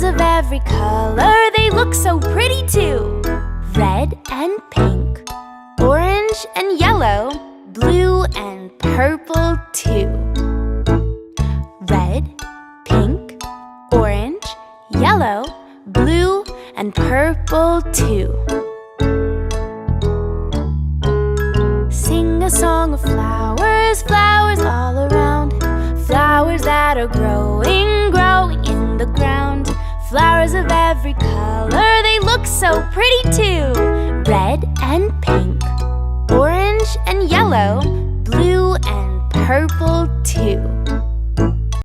Flowers of every color, they look so pretty too. Red and pink, orange and yellow, blue and purple too. Red, pink, orange, yellow, blue and purple too. Sing a song of flowers, flowers all around. Flowers that are growing, growing in the ground. Flowers of every color, they look so pretty too. Red and pink,